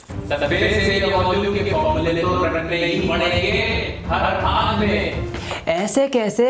Surface area volume के फॉर्मूले तो रटने ही पड़ेंगे हर हाल में। ऐसे कैसे?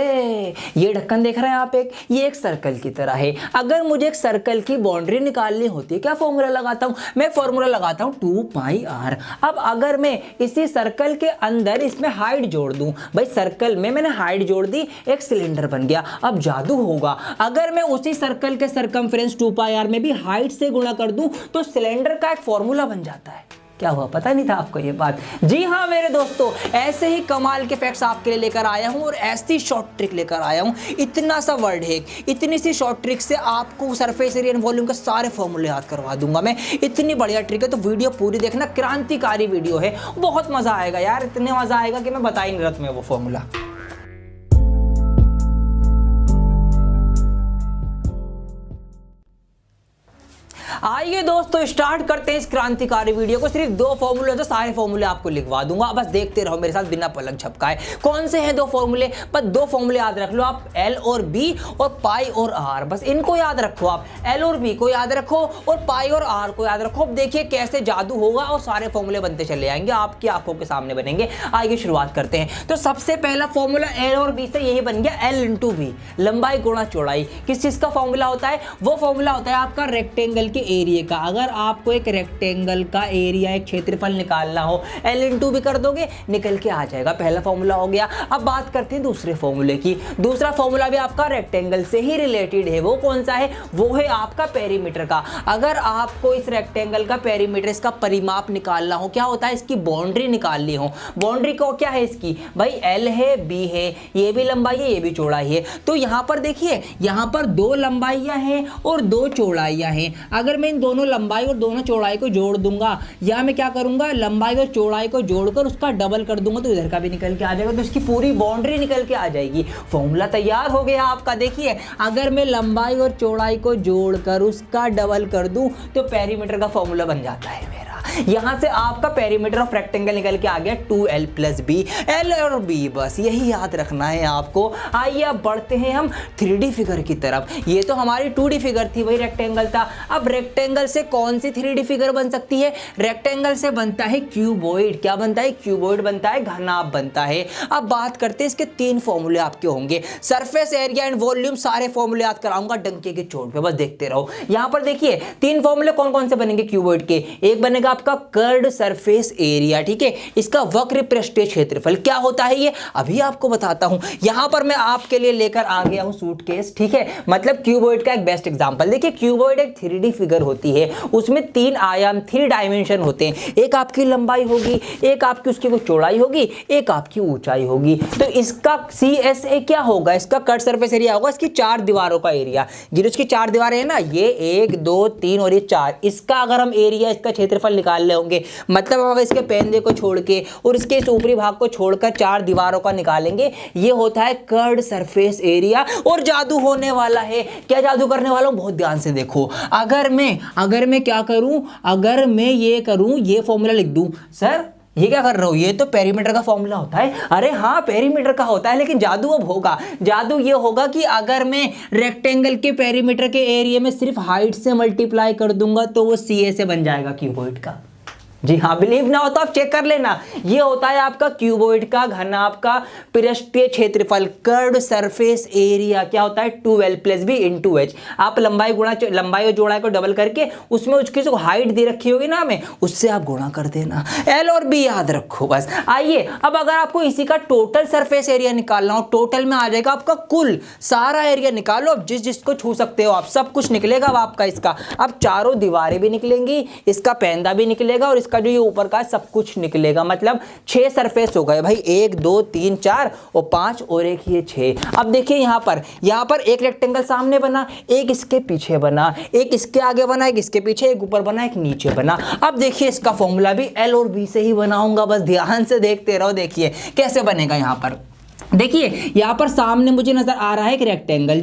ये ढक्कन देख रहे हैं आप, ये एक सर्कल की तरह है। अगर मुझे एक सर्कल की बाउंड्री निकालनी होती है, क्या फॉर्मूला लगाता हूं मैं? फॉर्मूला लगाता हूं 2πr। अब अगर मैं इसी सर्कल के अंदर इसमें हाइट जोड़ दूं, भाई सर्कल में मैंने हाइट जोड़ दी, एक सिलेंडर बन गया। अब जादू होगा, अगर मैं उसी सर्कल के सरकमफ्रेंस 2πr में भी हाइट से गुणा कर दूं तो सिलेंडर का एक फॉर्मूला बन जाता है। क्या हुआ, पता नहीं था आपको ये बात? जी हाँ मेरे दोस्तों, ऐसे ही कमाल के फैक्ट्स आपके लिए लेकर आया हूँ और ऐसी शॉर्ट ट्रिक लेकर आया हूँ। इतना सा वर्ड है, इतनी सी शॉर्ट ट्रिक से आपको सरफेस एरिया एंड वॉल्यूम के सारे फॉर्मूले याद करवा दूंगा मैं। इतनी बढ़िया ट्रिक है, तो वीडियो पूरी देखना, क्रांतिकारी वीडियो है, बहुत मजा आएगा यार, इतने मजा आएगा कि मैं बता ही नहीं रहा तुम्हें वो फॉर्मूला। आइए दोस्तों स्टार्ट करते हैं इस क्रांतिकारी वीडियो को। सिर्फ 2 फॉर्मूले तो सारे फॉर्मूले आपको लिखवा दूंगा, बस देखते रहो मेरे साथ बिना पलक झपकाए। कौन से हैं 2 फॉर्मूले? बस 2 फॉर्मूले याद रख लो आप, L और B और पाई और R, बस इनको याद रखो आप। L और B को याद रखो और पाई और R को याद रखो। अब देखिए कैसे जादू होगा और सारे फॉर्मूले बनते चले आएंगे, आपकी आंखों के सामने बनेंगे। आइए शुरुआत करते हैं। तो सबसे पहला फॉर्मूला L और B से यही बन गया, L × B, लंबाई गुणा चौड़ाई। किस चीज का फॉर्मूला होता है? वो फॉर्मूला होता है आपका रेक्टेंगल के एरिया का। अगर आपको एक रेक्टेंगल का एरिया, एक क्षेत्रफल निकालना हो, L × B कर दोगे, निकल के आ जाएगा। पहला फॉर्मूला हो गया। अब बात करते हैं दूसरे फॉर्मूले की। दूसरा फॉर्मूला भी आपका रेक्टेंगल से ही रिलेटेड है। वो कौन सा है? वो है आपका पेरीमीटर का। अगर आपको इस रेक्टेंगल का पेरीमीटर, इसका परिमाप निकालना हो, क्या होता है, इसकी बाउंड्री निकालनी हो। बाउंड्री को क्या है इसकी? भाई L है, B है, ये भी लंबाई है, ये भी चौड़ाई है। तो यहां पर देखिए, यहां पर 2 लंबाइयां हैं और 2 चौड़ाइयां हैं। अगर मैं इन दोनों लंबाई और दोनों चौड़ाई को जोड़ दूंगा, या मैं क्या करूंगा, लंबाई और चौड़ाई को जोड़कर उसका डबल कर दूंगा, तो इधर का भी निकल के आ जाएगा, तो इसकी पूरी बाउंड्री निकल के आ जाएगी। फॉर्मूला तैयार हो गया आपका। देखिए अगर मैं लंबाई और चौड़ाई को जोड़कर उसका डबल कर दूं तो पेरीमीटर का फॉर्मूला बन जाता है मेरा। यहां से आपका पेरीमीटर ऑफ रेक्टेंगल निकल के आ गया 2L + B। L और B बस यही याद रखना है आपको। आइए अब बढ़ते हैं हम 3D फिगर की तरफ। ये तो हमारी 2D फिगर थी, वही रेक्टेंगल था। अब रेक्टेंगल से कौन सी 3D फिगर बन सकती है? रेक्टेंगल से बनता है क्यूबॉइड। क्या बनता है? क्यूबॉइड बनता है, घनाभ बनता है। अब बात करते हैं इसके 3 फॉर्मूले आपके होंगे। सरफेस एरिया एंड वॉल्यूम सारे फॉर्मूले याद कराऊंगा डंके की चोट पे, बस देखते रहो। यहां पर देखिए 3 फॉर्मूले कौन कौन से बनेंगे क्यूबॉइड के। एक बनेगा आपका कर्व्ड सरफेस एरिया, ठीक है, इसका वक्र पृष्ठीय क्षेत्रफल। क्या होता है ये? अभी आपको बताता हूं। यहां पर मैं आपके लिए लेकर आ गया हूं सूटकेस, ठीक है, मतलब क्यूबॉइड का एक बेस्ट एग्जांपल। देखिए क्यूबॉइड एक 3D फिगर होती है, उसमें 3 आयाम, 3 डायमेंशन होते हैं। एक आपकी लंबाई होगी, एक आपकी उसकी कोई चौड़ाई होगी, एक आपकी ऊंचाई होगी। तो इसका CSA क्या होगा? इसका कट सरफेस एरिया होगा इसकी 4 दीवारों का एरिया। गिरो इसकी 4 दीवारें हैं ना, ये 1 2 3 और ये 4, इसका अगर हम एरिया, इसका क्षेत्रफल निकाल ले होंगे, मतलब अगर इसके पेंदे को छोड़ के और इसके इस ऊपरी भाग को छोड़कर 4 दीवारों का निकालेंगे, ये होता है कर्व्ड सरफेस एरिया। और जादू होने वाला है। क्या जादू करने वाला हूं? बहुत ध्यान से देखो। अगर मैं क्या करूं, अगर मैं ये करूं, ये फॉर्मूला लिख दूं, सर ये क्या कर रहा हूं? ये तो पेरीमीटर का फॉर्मूला होता है। अरे हाँ पेरीमीटर का होता है, लेकिन जादू अब होगा। जादू ये होगा कि अगर मैं रेक्टेंगल के पेरीमीटर के एरिया में सिर्फ हाइट से मल्टीप्लाई कर दूंगा तो वो CSA बन जाएगा क्यूबॉइड का। जी हाँ, बिलीव ना हो तो आप चेक कर लेना। ये होता है आपका क्यूबॉइड का घनाभ का पृष्ठीय क्षेत्रफल, कर्व्ड सरफेस एरिया। क्या होता है? 2L + B × H। आप लंबाई और चौड़ाई को डबल करके उसमें उसकी जो हाइट दे रखी होगी ना हमें, उससे आप गुणा कर देना। L और B याद रखो बस। आइए अब अगर आपको इसी का टोटल सरफेस एरिया निकालना हो, टोटल में आ जाएगा आपका कुल सारा एरिया निकालो। अब जिसको छू सकते हो आप, सब कुछ निकलेगा अब आपका इसका। अब चारों दीवारें भी निकलेंगी, इसका पेंदा भी निकलेगा और का जो ये ऊपर का सब कुछ निकलेगा। मतलब 6 सरफेस हो गए भाई, 1 2 3 4 और 5 और एक ये 6। अब देखिए यहां पर एक रेक्टेंगल सामने बना, एक इसके पीछे बना, एक इसके आगे बना, एक इसके पीछे, एक ऊपर बना, एक नीचे बना। अब देखिए इसका फॉर्मूला भी L और B से ही बनाऊंगा, बस ध्यान से देखते रहो। देखिए कैसे बनेगा। यहां पर देखिए यहाँ पर सामने मुझे नजर आ रहा है एक रेक्टेंगल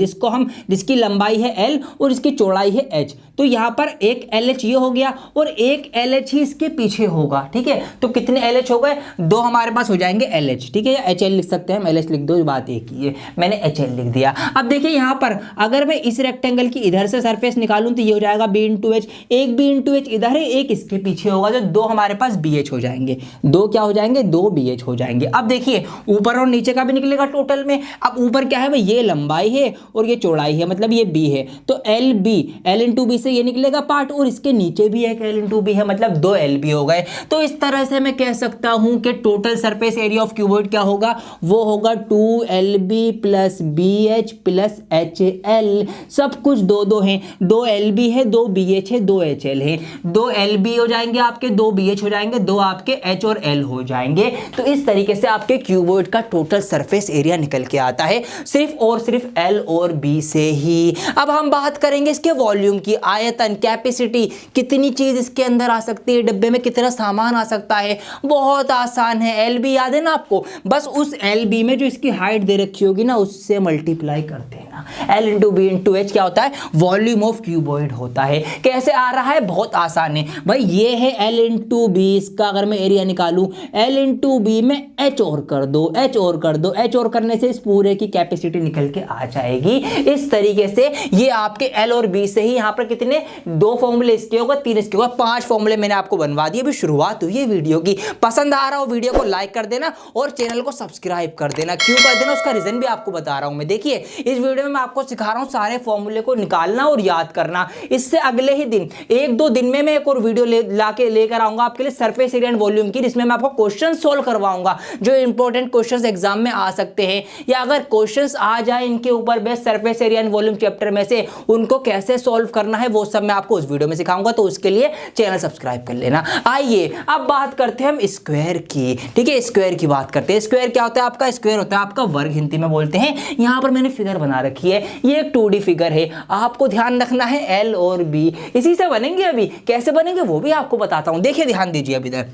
जिसकी लंबाई है L और इसकी चौड़ाई है H। तो यहाँ पर एक LH ये हो गया और एक LH ही इसके पीछे होगा। ठीक है, तो कितने LH हो गए? 2 हमारे पास हो जाएंगे LH। ठीक है, या HL लिख सकते हैं हम, LH लिख दो, बात एक ही है, मैंने HL लिख दिया। अब देखिए यहाँ पर अगर मैं इस रेक्टेंगल की इधर से सरफेस निकालूं तो ये हो जाएगा B इंटू H। एक B इंटू H इधर है, एक इसके पीछे होगा, तो 2 हमारे पास BH हो जाएंगे। 2 क्या हो जाएंगे? 2 BH हो जाएंगे। अब देखिए ऊपर और नीचे का भी निकलेगा टोटल में। अब ऊपर क्या है भाई? ये लंबाई है और ये चौड़ाई है, मतलब ये B है, तो L इंटू B से ये निकलेगा पार्ट, और इसके नीचे भी एक L इंटू B है, मतलब 2 LB हो गए। तो इस तरह से मैं कह सकता हूं कि total surface area of cuboid क्या होगा? वो होगा 2LB plus BH plus HL। सब कुछ 2 है, 2 LB है, 2 BH है, 2 HL है। 2 LB हो जाएंगे आपके, 2 BH हो जाएंगे, 2 आपके H और L हो जाएंगे। तो इस तरीके से आपके क्यूबॉइड का टोटल सरफेस एरिया निकल के आता है सिर्फ और सिर्फ L और B से ही। अब हम बात करेंगे इसके वॉल्यूम की, आयतन, कैपेसिटी, कितनी चीज इसके अंदर आ सकती है, डब्बे में कितना सामान आ सकता है। बहुत आसान है, LB याद है ना आपको? बस उस LB में जो इसकी हाइट दे रखी होगी ना, उससे मल्टीप्लाई कर देना। L into B into H क्या होता है? वॉल्यूम ऑफ क्यूबॉइड होता है। कैसे आ रहा है? बहुत आसान है भाई, ये है L इंटू B, इसका अगर मैं एरिया निकालूं, L इंटू B में H और कर दो, H और कर दो, H और करने से इस पूरे की कैपेसिटी निकल के आ जाएगी। इस तरीके से ये आपके L और B से ही यहाँ पर कितने 2 फॉर्मूले इसके होगा, 3 इसके होगा, 5 फॉर्मूले मैंने आपको बनवा दिए। अभी शुरुआत हुई है वीडियो की। पसंद आ रहा हो वीडियो को लाइक कर देना और चैनल को सब्सक्राइब कर देना। क्यों कर देना उसका रीजन भी आपको बता रहा हूं मैं। देखिए इस वीडियो में मैं आपको सिखा रहा हूं सारे फॉर्मूले को निकालना और याद करना। इससे अगले ही दिन 1-2 दिन में मैं एक और वीडियो लेकर आऊंगा आपके लिए सरफेस एरिया एंड वॉल्यूम की, जिसमें मैं आपको क्वेश्चन सोल्व करवाऊंगा जो इंपॉर्टेंट क्वेश्चंस एग्जाम में आ सकते हैं, या अगर क्वेश्चंस आ जाए इनके ऊपर based surface area and volume chapter में से, उनको कैसे सोल्व करना है वो सब मैं आपको उस वीडियो में सिखाऊंगा। तो उसके लिए चैनल सब्सक्राइब कर लेना। आइए अब बात करते हैं हम स्क्वायर की। ठीक है, स्क्वायर की बात करते हैं। स्क्वायर क्या होता है आपका? स्क्वायर होता है आपका वर्ग, हिंदी में बोलते हैं। यहां पर मैंने फिगर बना रखी है, ये एक 2D फिगर है। आपको ध्यान रखना है L और B इसी से बनेंगे। अभी कैसे बनेंगे वो भी आपको बताता हूं। देखिए ध्यान दीजिए, अभी इधर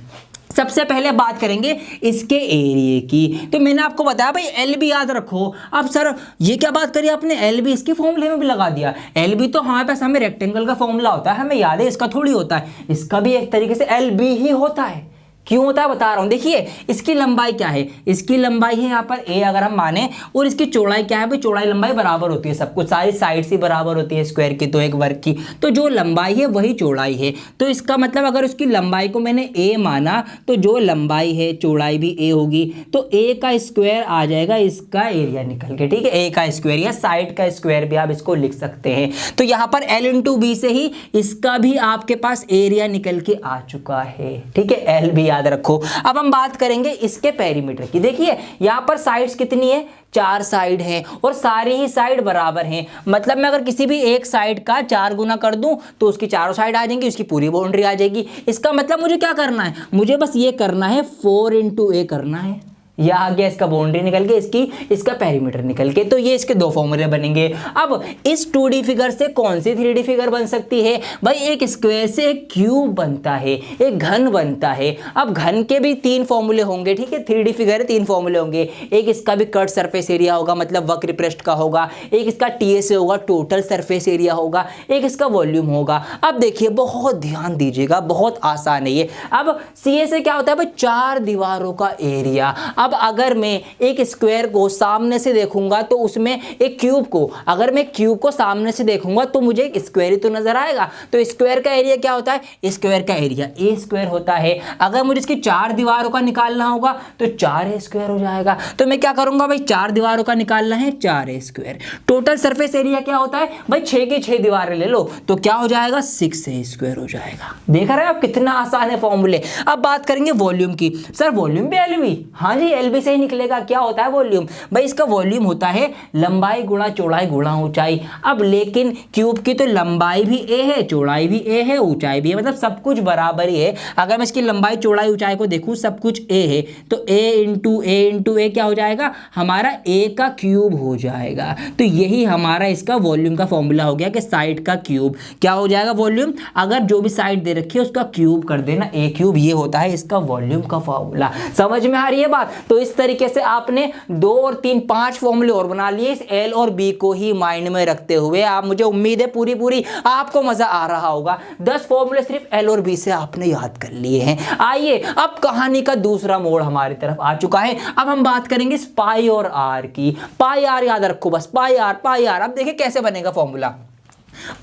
सबसे पहले बात करेंगे इसके एरिया की। तो मैंने आपको बताया भाई LB याद रखो। अब सर ये क्या बात करी आपने? LB इसके फॉर्मूले में भी लगा दिया। LB तो हमारे पास हमें रेक्टेंगल का फॉर्मूला होता है, हमें याद है, इसका थोड़ी होता है। इसका भी एक तरीके से LB ही होता है। क्यों होता है बता रहा हूं। देखिए इसकी लंबाई क्या है? इसकी लंबाई है यहाँ पर A अगर हम माने, और इसकी चौड़ाई क्या है भाई? चौड़ाई लंबाई बराबर होती है, सब कुछ सारी साइड से बराबर होती है स्क्वायर की, तो एक वर्ग की। तो जो लंबाई है वही चौड़ाई है। तो इसका मतलब अगर उसकी लंबाई को मैंने A माना, तो जो लंबाई है चौड़ाई भी A होगी, तो A का स्क्वायर आ जाएगा इसका एरिया निकल के। ठीक है, A का स्क्वायर या साइड का स्क्वायर भी आप इसको लिख सकते हैं। तो यहाँ पर L इंटू B से ही इसका भी आपके पास एरिया निकल के आ चुका है। ठीक है, L भी याद रखो। अब हम बात करेंगे इसके पेरीमीटर की। देखिए यहां पर साइड्स कितनी है? 4 साइड हैं और सारी ही साइड बराबर हैं। मतलब मैं अगर किसी भी एक साइड का 4 गुना कर दूं तो उसकी चारों साइड आ जाएंगी, उसकी पूरी बाउंड्री आ जाएगी। इसका मतलब मुझे क्या करना है? मुझे बस ये करना है 4 इंटू A करना है। यह आ गया इसका बाउंड्री निकल के, इसका पेरीमीटर निकल के। तो ये इसके 2 फॉर्मूले बनेंगे। अब इस 2D फिगर से कौन सी 3D फिगर बन सकती है भाई? एक स्क्वायर से एक क्यूब बनता है, एक घन बनता है। अब घन के भी 3 फॉर्मूले होंगे। ठीक है, 3D फिगर है, 3 फॉर्मूले होंगे। एक इसका भी कट सरफेस एरिया होगा, मतलब वक्र पृष्ठ का होगा। एक इसका TS होगा, टोटल सरफेस एरिया होगा। एक इसका वॉल्यूम होगा। अब देखिए बहुत ध्यान दीजिएगा, बहुत आसान है ये। अब CA से क्या होता है भाई? 4 दीवारों का एरिया। अब अगर मैं एक स्क्वायर को सामने से देखूंगा तो उसमें एक क्यूब को, अगर मैं क्यूब को सामने से देखूंगा तो मुझे एक स्क्वायर ही तो नजर आएगा। तो स्क्वायर का एरिया क्या होता है? स्क्वायर का एरिया A स्क्वायर होता है। अगर मुझे इसकी 4 दीवारों का निकालना होगा तो 4A स्क्वायर हो जाएगा। तो मैं क्या करूंगा भाई? 4 दीवारों का निकालना है, 4A square. Total surface area क्या होता है भाई? 6 की 6 दीवारें ले लो तो क्या हो जाएगा? 6A स्क्वायर हो जाएगा। देख रहे हैं आप कितना आसान है फॉर्मूले। अब बात करेंगे वॉल्यूम की। सर वॉल्यूम भी LV? हाँ जी, LV से ही निकलेगा। क्या होता है वॉल्यूम भाई? इसका वॉल्यूम होता है लंबाई गुणा चौड़ाई गुणा ऊंचाई। अब लेकिन क्यूब की तो लंबाई भी A है, चौड़ाई भी A है, ऊंचाई भी है, मतलब सब कुछ बराबर ही है। अगर मैं इसकी लंबाई चौड़ाई ऊंचाई को देखूं, सब कुछ A है, तो A इंटू A क्या हो जाएगा? हमारा A का क्यूब हो जाएगा। तो यही हमारा इसका वॉल्यूम का फॉर्मूला हो गया कि साइड का क्यूब क्या हो जाएगा? वॉल्यूम। अगर जो भी साइड दे रखी है उसका क्यूब कर देना, A क्यूब। ये होता है इसका वॉल्यूम का फॉर्मूला। समझ में आ रही है बात? तो इस तरीके से आपने 2 और 3 5 फॉर्मूले और बना लिए इस एल और बी को ही माइंड में रखते हुए। आप, मुझे उम्मीद है पूरी आपको मजा आ रहा होगा। 10 फॉर्मूले सिर्फ एल और बी से आपने याद कर लिए हैं। आइए अब कहानी का दूसरा मोड़ हमारी तरफ आ चुका है। अब हम बात करेंगे पाई और आर की। पाई आर याद रखो बस, पाई आर। अब देखिए कैसे बनेगा फॉर्मूला।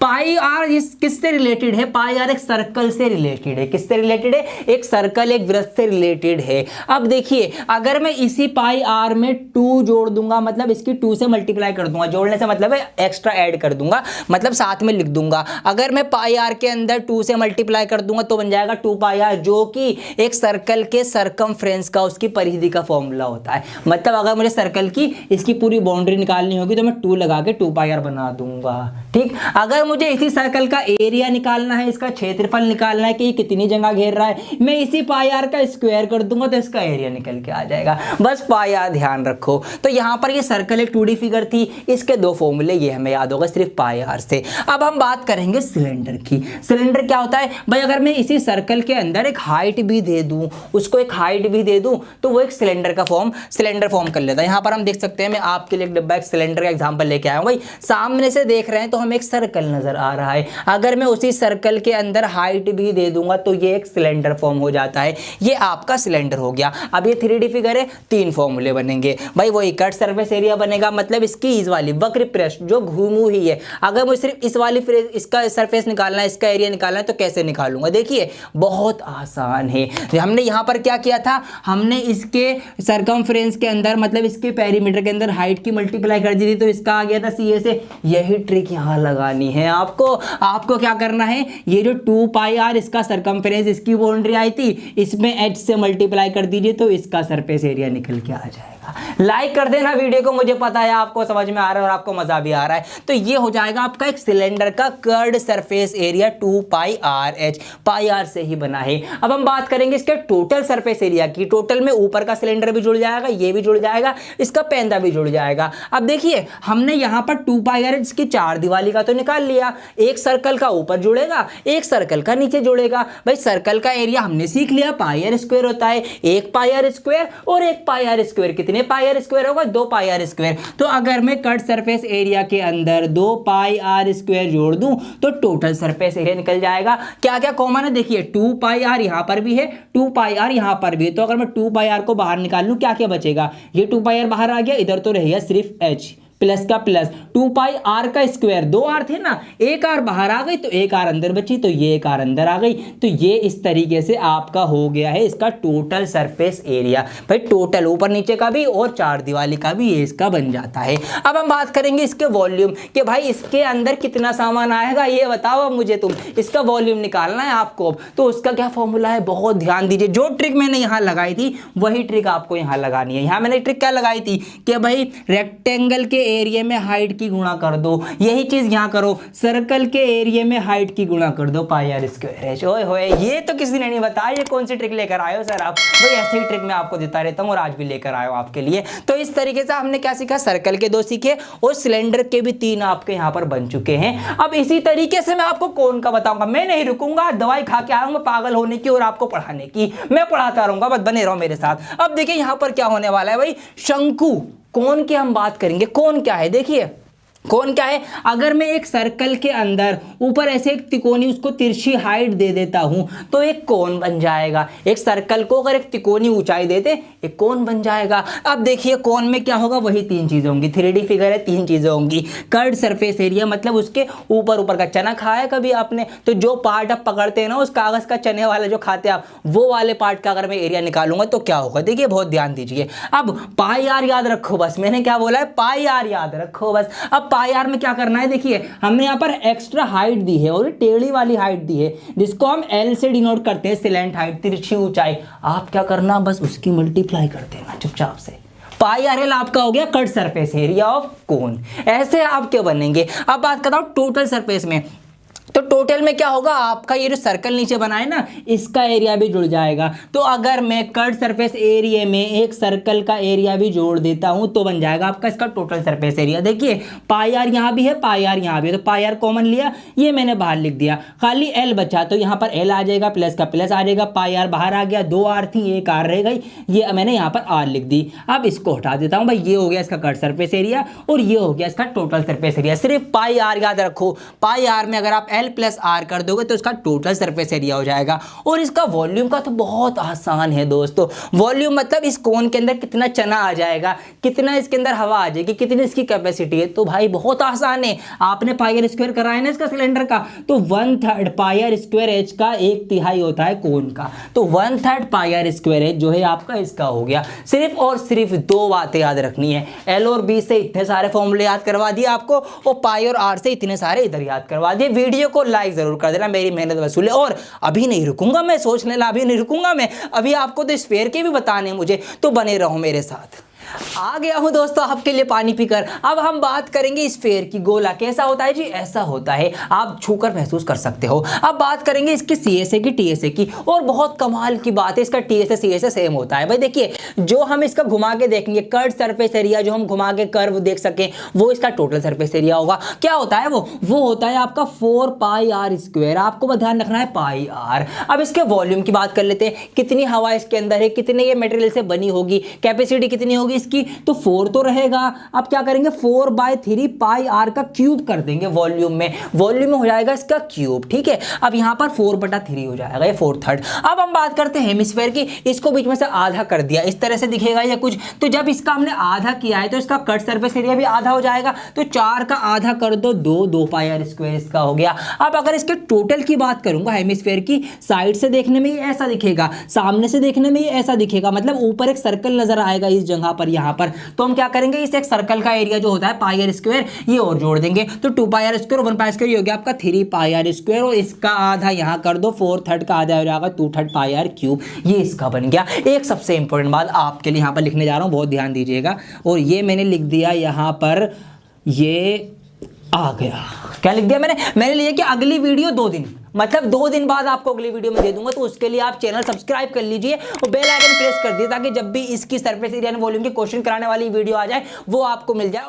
पाई आर किससे रिलेटेड है? पाई आर एक सर्कल से रिलेटेड है। किससे रिलेटेड है? एक सर्कल, एक वृत्त से रिलेटेड है। अब देखिए अगर मैं इसी पाई आर में 2 जोड़ दूंगा, मतलब इसकी 2 से मल्टीप्लाई कर दूंगा, जोड़ने से मतलब है एक्स्ट्रा ऐड कर दूंगा, मतलब साथ में लिख दूंगा। अगर मैं पाई आर के अंदर 2 से मल्टीप्लाई कर दूंगा तो बन जाएगा 2 पाई आर, जो कि एक सर्कल के सरकमफ्रेंस का, उसकी परिधि का फॉर्मूला होता है। मतलब अगर मुझे सर्कल की इसकी पूरी बाउंड्री निकालनी होगी तो मैं 2 लगा के 2 पाई आर बना दूंगा। ठीक, अगर मुझे इसी सर्कल का एरिया निकालना है, इसका क्षेत्रफल निकालना है कि ये कितनी जगह घेर रहा है, मैं इसी पाई आर का स्क्वायर कर दूंगा तो इसका एरिया निकल के आ जाएगा। बस पाई आर ध्यान रखो। तो यहां पर ये सर्कल एक 2D फिगर थी, इसके 2 फॉर्मूले ये हमें याद होगा सिर्फ पाई आर से। अब हम बात करेंगे सिलेंडर की। सिलेंडर क्या होता है भाई? अगर मैं इसी सर्कल के अंदर एक हाइट भी दे दूं, उसको एक हाइट भी दे दूं, तो वो एक सिलेंडर फॉर्म कर लेता है। यहां पर हम देख सकते हैं, मैं आपके लिए एक डिब्बा एक सिलेंडर का एग्जांपल लेके आया हूं। भाई सामने से देख रहे हैं तो हमें एक सर्कल नजर आ रहा है। अगर मैं उसी सर्कल के अंदर हाइट भी दे दूंगा तो ये एक सिलेंडर फॉर्म हो जाता है। ये आपका सिलेंडर हो गया। अब ये 3D फिगर है, 3 फॉर्मूले बनेंगे भाई। वही कट सरफेस एरिया बनेगा, मतलब इसकी इस वाली वक्र पृष्ठ जो घूमू ही है, अगर मुझे सिर्फ इस वाली इसका सरफेस निकालना है, इसका एरिया निकालना है तो कैसे निकालूंगा? देखिए बहुत आसान है। हमने यहां पर क्या किया था, हमने इसके सरकमफ्रेंस के अंदर, मतलब इसके पेरीमीटर के अंदर हाइट की मल्टीप्लाई कर दी थी तो इसका आ गया था सीए से। यही ट्रिक यहां लगानी है आपको क्या करना है, ये जो 2 पाई आर इसका सरकमफ्रेंस, इसकी बाउंड्री आई थी, इसमें h से मल्टीप्लाई कर दीजिए तो इसका सरफेस एरिया निकल के आ जाएगा। लाइक कर देना वीडियो को, मुझे पता है आपको समझ में आ रहा है और आपको मजा भी आ रहा है। तो ये हो जाएगा आपका एक सिलेंडर का curved surface area 2 pi r h, pi r से ही बना है। अब हम बात करेंगे इसके टोटल सरफेस एरिया की। टोटल में ऊपर का सिलेंडर भी जुड़ जाएगा, ये भी जुड़ जाएगा, इसका पैंदा भी जुड़ जाएगा। अब देखिए हमने यहां पर 2 पाई आर एच की 4 दीवारी का तो निकाल लिया, एक सर्कल का ऊपर जुड़ेगा, एक सर्कल का नीचे जुड़ेगा। भाई सर्कल का एरिया हमने सीख लिया, पाई आर स्क्वायर होता है। 1 पाई आर स्क्वायर और 1 पाई आर स्क्वायर, कितने पाई आर स्क्वायर होगा? 2 पाई आर स्क्वायर। तो अगर मैं कट सरफेस एरिया के अंदर 2 पाई आर स्क्वायर जोड़ दूं तो टोटल सरफेस एरिया निकल जाएगा। क्या क्या कॉमन है? देखिए 2 पाई आर यहां पर भी है, 2 पाई आर यहां पर भी है। तो अगर मैं 2 पाई आर को बाहर निकाल लूं क्या क्या बचेगा? ये 2 पाई आर बाहर आ गया, इधर तो रहेगा सिर्फ h प्लस का प्लस 2 पाई आर का स्क्वायर, 2 आर थे ना, 1 आर बाहर आ गई तो 1 आर अंदर बची, तो ये 1 आर अंदर आ गई। तो ये इस तरीके से आपका हो गया है इसका टोटल सरफेस एरिया। भाई टोटल ऊपर नीचे का भी और 4 दीवारी का भी ये इसका बन जाता है। अब हम बात करेंगे इसके वॉल्यूम कि भाई इसके अंदर कितना सामान आएगा ये बताओ अब मुझे तुम। इसका वॉल्यूम निकालना है आपको, तो उसका क्या फॉर्मूला है? बहुत ध्यान दीजिए। जो ट्रिक मैंने यहाँ लगाई थी वही ट्रिक आपको यहाँ लगानी है। यहाँ मैंने ट्रिक क्या लगाई थी कि भाई रेक्टेंगल के एरिया में हाइट की गुणा कर दो, यही चीज यहां करो, सर्कल के एरिया में हाइट की गुणा कर दो पाई आर स्क्वायर एच। ओए होए, ये तो किसी ने नहीं बताया, ये कौन सी ट्रिक लेकर आए हो सर आप? भाई ऐसे ही ट्रिक मैं आपको देता रहता हूं और आज भी लेकर आया हूं आपके लिए। तो इस तरीके से हमने क्या सीखा, सर्कल के 2 सीखे और सिलेंडर के भी 3 आपके यहां पर बन चुके हैं। अब इसी तरीके से मैं आपको कौन का बताऊंगा, मैं नहीं रुकूंगा, दवाई खा के आऊंगा पागल होने की और आपको पढ़ाने की, मैं पढ़ाता रहूंगा, बस बने रहो मेरे साथ। अब देखिए यहां पर क्या होने वाला है भाई, शंकु कोण की हम बात करेंगे। कोण क्या है? देखिए कोण क्या है, अगर मैं एक सर्कल के अंदर ऊपर ऐसे एक तिकोनी उसको तिरछी हाइट दे देता हूं तो एक कोण बन जाएगा। एक सर्कल को अगर एक तिकोनी ऊंचाई देते एक कोण बन जाएगा। अब देखिए कोण में क्या होगा, वही 3 चीजें होंगी। 3D फिगर है, 3 चीजें होंगी। कर्ड सरफेस एरिया मतलब उसके ऊपर का चना खाया कभी आपने, तो जो पार्ट आप पकड़ते हैं ना उस कागज का चने वाला जो खाते हैं आप, वो वाले पार्ट का अगर मैं एरिया निकालूंगा तो क्या होगा। देखिए बहुत ध्यान दीजिए। अब पाई आर याद रखो बस, मैंने क्या बोला है, पाई आर याद रखो बस। अब पाई आर में क्या करना है, देखिए हमने यहाँ पर एक्स्ट्रा हाइट दी है और टेढ़ी वाली हाइट दी है जिसको हम एल से डिनोट करते हैं, सिलेंट हाइट, तिरछी ऊंचाई। आप क्या करना, बस उसकी मल्टीप्लाई कर देना चुपचाप से। पाई आर एल आपका हो गया cut surface area of cone. ऐसे आपके बनेंगे। अब बात करता हूं टोटल सरफेस में। तो टोटल में क्या होगा, आपका ये जो सर्कल नीचे बना है ना, इसका एरिया भी जुड़ जाएगा। तो अगर मैं कर्व सरफेस एरिया में एक सर्कल का एरिया भी जोड़ देता हूं तो बन जाएगा आपका इसका टोटल सरफेस एरिया। देखिए पाई आर यहाँ भी है, पाई आर यहाँ भी है, तो पाई आर कॉमन लिया, ये मैंने बाहर लिख दिया, खाली एल बचा, तो यहाँ पर एल आ जाएगा, प्लस का प्लस आ जाएगा, पाई आर बाहर आ गया, 2 आर थी, 1 आर रह गई, ये मैंने यहाँ पर आर लिख दी। अब इसको हटा देता हूँ भाई, ये हो गया इसका कर्व सरफेस एरिया और ये हो गया इसका टोटल सरफेस एरिया। सिर्फ पाई आर याद रखो, पाई आर में अगर आप एल प्लस आर कर दोगे तो इसका टोटल सरफेस एरिया हो जाएगा। और इसका वॉल्यूम का तो बहुत आसान है दोस्तों। वॉल्यूम मतलब इस कोन के अंदर कितना चना आ जाएगा, कितना इसके अंदर हवा आ जाएगी, कितनी इसकी कैपेसिटी है, तो भाई बहुत आसान है। आपने पाई आर स्क्वायर कराया ना इसका सिलेंडर का, तो 1/3 पाई आर स्क्वायर एच का 1/3 होता है कोन का, तो 1/3 पाई आर स्क्वायर एच जो है आपका इसका हो गया। सिर्फ और सिर्फ 2 बातें याद रखनी है, एल और बी से इतने सारे फॉर्मूले याद करवा दिए आपको, और पाई और आर से इतने सारे इधर याद करवा दिए। वीडियो को लाइक जरूर कर देना, मेरी मेहनत वसूल है। और अभी नहीं रुकूंगा मैं, सोचने ला अभी नहीं रुकूंगा मैं, अभी आपको तो स्फीयर के भी बताने मुझे, तो बने रहो मेरे साथ। आ गया हूं दोस्तों आपके लिए पानी पीकर। अब हम बात करेंगे स्फीयर की। गोला कैसा होता है जी, ऐसा होता है, आप छूकर महसूस कर सकते हो। अब बात करेंगे इसके सीएसए की, टीएसए की, और बहुत कमाल की बात है, इसका टीएसए सीएसए सेम होता है। भाई देखिए, जो हम इसका घुमा के देखेंगे कर्व सरफेस एरिया, जो हम घुमा के कर्व देख सके, वो इसका टोटल सरफेस एरिया होगा। क्या होता है वो होता है आपका 4 पाई आर स्क्वायर। आपको ध्यान रखना है पाई आर। अब इसके वॉल्यूम की बात कर लेते हैं, कितनी हवा इसके अंदर है, कितने ये मटेरियल से बनी होगी, कैपेसिटी कितनी होगी इसकी, तो 4 तो रहेगा। अब क्या करेंगे, 4/3 पाई आर का क्यूब कर देंगे वॉल्यूम में, वॉल्यूम में हो जाएगा इसका क्यूब, ठीक है। अब यहां पर 4/3 हो जाएगा, ये 4/3। अब हम बात करते हैं हेमिस्फीयर की। इसको बीच में से आधा कर दिया, इस तरह से दिखेगा या कुछ, तो जब इसका हमने आधा किया है तो इसका कट सरफेस एरिया भी आधा हो जाएगा। तो 4 का आधा कर दो, 2 पाई आर स्क्वायर इसका हो गया। अब अगर इसके टोटल की बात करूंगा हेमिस्फीयर की, साइड से देखने में ये ऐसा दिखेगा, सामने से देखने में ये ऐसा दिखेगा, मतलब ऊपर एक सर्कल नजर आएगा इस जगह पर, यहां पर। तो हम क्या करेंगे, इस एक सर्कल का एरिया जो होता है पाई आर स्क्वायर, ये और जोड़ देंगे, तो 2 pi are square 1 pi square, ये हो गया आपका 3 पाई आर स्क्वायर, और इसका आधा यहां कर दो, 4/3 का आधा हो जाएगा 2/3 पाई आर क्यूब। ये इसका बन गया। एक सबसे इंपॉर्टेंट बात आपके लिए यहां पर लिखने जा रहा हूं, बहुत ध्यान दीजिएगा, और ये मैंने लिख दिया यहां पर, ये आ गया। क्या लिख दिया मैंने लिया कि अगली वीडियो 2 दिन, मतलब 2 दिन बाद आपको अगली वीडियो में दे दूंगा। तो उसके लिए आप चैनल सब्सक्राइब कर लीजिए और बेल आइकन प्रेस कर दिए, ताकि जब भी इसकी सरफेस एरिया एंड वॉल्यूम के क्वेश्चन कराने वाली वीडियो आ जाए वो आपको मिल जाए।